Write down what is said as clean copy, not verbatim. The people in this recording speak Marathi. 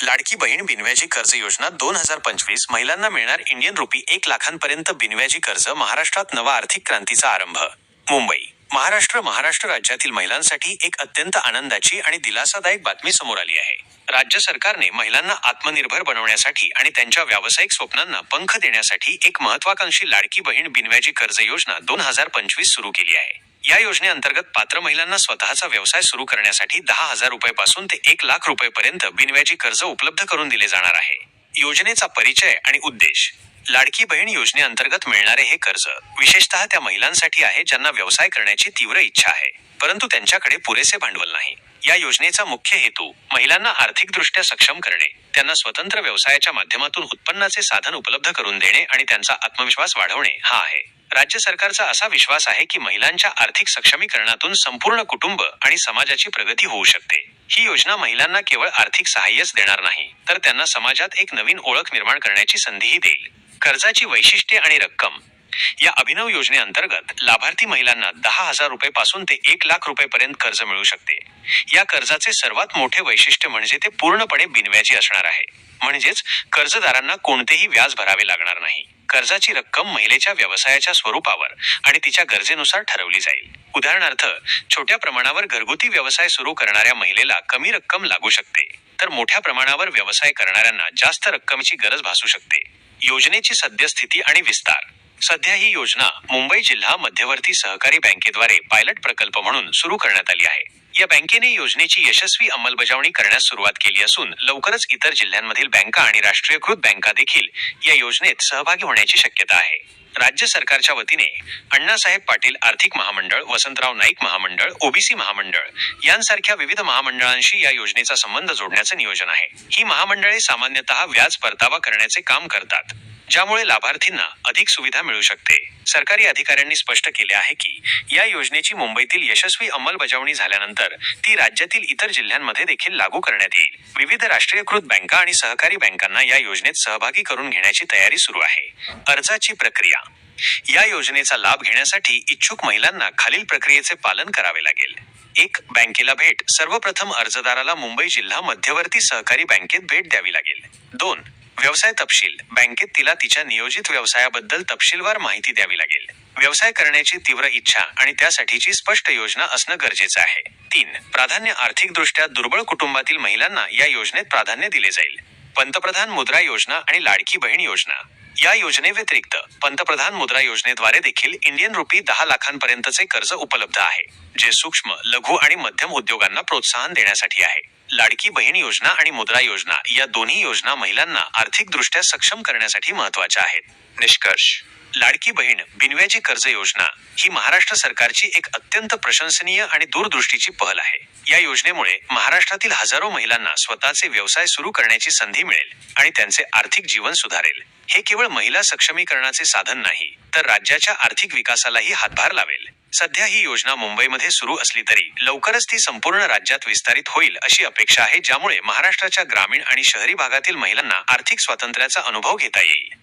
लाडकी बहीण बिनव्याजी कर्ज योजना 2025 महिलांना मिळणार इंडियन रुपी 1 लाखांपर्यंत बिनव्याजी कर्ज. महाराष्ट्रात नवा आर्थिक क्रांतीचा आरंभ. मुंबई, महाराष्ट्र राज्यातील महिलांसाठी एक अत्यंत आनंदाची आणि दिलासादायक बातमी समोर आली आहे. राज्य सरकारने महिलांना आत्मनिर्भर बनवण्यासाठी आणि त्यांच्या व्यावसायिक स्वप्नांना पंख देण्यासाठी एक महत्त्वाकांक्षी लाडकी बहीण बिनव्याजी कर्ज योजना 2025 सुरू केली आहे. या योजनेअंतर्गत पात्र महिलांना स्वतःचा व्यवसाय सुरू करण्यासाठी 10,000 रुपयांपासून ते 1 लाख रुपयांपर्यंत बिनव्याजी कर्ज उपलब्ध करून दिले जाणार आहे. योजनेचा परिचय आणि उद्देश. लाडकी बहीण योजनेअंतर्गत मिळणारे हे कर्ज विशेषतः त्या महिलांसाठी आहे ज्यांना व्यवसाय करण्याची तीव्र इच्छा आहे, परंतु त्यांच्याकडे पुरेसे भांडवल नाही. या योजनेचा मुख्य हेतू महिलांना आर्थिकदृष्ट्या सक्षम करणे, त्यांना स्वतंत्र व्यवसायाच्या माध्यमातून उत्पन्नाचे साधन उपलब्ध करून देणे आणि त्यांचा आत्मविश्वास वाढवणे हा आहे. राज्य सरकारचा असा विश्वास आहे की महिलांच्या आर्थिक सक्षमीकरणातून संपूर्ण कुटुंब आणि समाजाची प्रगती होऊ शकते. ही योजना महिलांना केवळ आर्थिक सहाय्यच देणार नाही, तर त्यांना समाजात एक नवीन ओळख निर्माण करण्याची संधीही देईल. कर्जाची वैशिष्ट्ये आणि रक्कम. या अभिनव योजनेअंतर्गत लाभार्थी महिलांना 10,000 रुपयांपासून ते 1 लाख रुपयांपर्यंत कर्ज मिळू शकते. या कर्जाचे सर्वात मोठे वैशिष्ट्य म्हणजे ते पूर्णपणे बिनव्याजी असणार आहे. म्हणजेच कर्जदारांना कोणतेही व्याज भरावे लागणार नाही. कर्जाची रक्कम महिलेच्या व्यवसायाच्या स्वरूपावर आणि तिच्या गरजेनुसार ठरवली जाईल. उदाहरणार्थ, छोट्या प्रमाणावर घरगुती व्यवसाय सुरू करणाऱ्या महिलेला कमी रक्कम लागू शकते, तर मोठ्या प्रमाणावर व्यवसाय करणाऱ्यांना जास्त रक्कमेची गरज भासू शकते. योजनेची सद्यस्थिती आणि विस्तार. सध्या ही योजना मुंबई जिल्हा मध्यवर्ती सहकारी बँकेद्वारे पायलट प्रकल्प म्हणून सुरू करण्यात आली आहे. या बँकेने योजनेची यशस्वी अंमलबजावणी करण्यास सुरुवात केली असून लवकरच इतर जिल्ह्यांमधील बँका आणि राष्ट्रीयकृत बँका देखील या योजनेत सहभागी होण्याची शक्यता आहे. राज्य सरकारच्या वतीने अण्णासाहेब पाटील आर्थिक महामंडळ, वसंतराव नाईक महामंडळ, ओबीसी महामंडळ यांसारख्या विविध महामंडळांशी या योजनेचा संबंध जोडण्याचे नियोजन आहे. ही महामंडळे सामान्यतः व्याज परतावा करण्याचे काम करतात, ज्यामुळे लाभार्थींना अधिक सुविधा मिळू शकते. सरकारी अधिकाऱ्यांनी स्पष्ट केले आहे की या योजनेची मुंबईतील यशस्वी अंमलबजावणी झाल्यानंतर ती राज्यातील इतर जिल्ह्यांमध्ये देखील लागू करण्यात येईल. विविध राष्ट्रीयकृत बँका आणि सहकारी बँकांना या योजनेत सहभागी करून घेण्याची तयारी सुरू आहे. अर्जाची प्रक्रिया. या योजनेचा लाभ घेण्यासाठी इच्छुक महिलांना खालील प्रक्रियेचे पालन करावे लागेल. 1. बँकेला भेट. सर्वप्रथम अर्जदाराला मुंबई जिल्हा मध्यवर्ती सहकारी बँकेत भेट द्यावी लागेल. 2. व्यवसाय तपशील. बँकेत तिला तिच्या नियोजित व्यवसायाबद्दल तपशीलवार माहिती द्यावी लागेल. व्यवसाय करण्याची तीव्र इच्छा आणि त्यासाठीची स्पष्ट योजना असणं गरजेचं आहे. 3. प्राधान्य. आर्थिकदृष्ट्या दुर्बळ कुटुंबातील महिलांना या योजनेत प्राधान्य दिले जाईल. पंतप्रधान मुद्रा योजना आणि लाडकी बहीण योजना. या योजनेव्यतिरिक्त पंतप्रधान मुद्रा योजनेद्वारे देखील इंडियन रुपी 10 लाखांपर्यंतचे कर्ज उपलब्ध आहे, जे सूक्ष्म, लघु आणि मध्यम उद्योगांना प्रोत्साहन देण्यासाठी आहे. लाडकी बहीण योजना आणि मुद्रा योजना या दोन्ही योजना महिलांना आर्थिकदृष्ट्या सक्षम करण्यासाठी महत्त्वाच्या आहेत. निष्कर्ष. लाडकी बहीण बिनव्याजी कर्ज योजना ही महाराष्ट्र सरकारची एक अत्यंत प्रशंसनीय आणि दूरदृष्टीची पहल आहे. या योजनेमुळे महाराष्ट्रातील हजारो महिलांना स्वतःचे व्यवसाय सुरू करण्याची संधी मिळेल आणि त्यांचे आर्थिक जीवन सुधारेल. हे केवळ महिला सक्षमीकरणाचे साधन नाही, तर राज्याच्या आर्थिक विकासालाही हातभार लावेल. सध्या ही योजना मुंबईमध्ये सुरू असली तरी लवकरच ती संपूर्ण राज्यात विस्तारित होईल अशी अपेक्षा आहे, ज्यामुळे महाराष्ट्राच्या ग्रामीण आणि शहरी भागातील महिलांना आर्थिक स्वातंत्र्याचा अनुभव घेता येईल.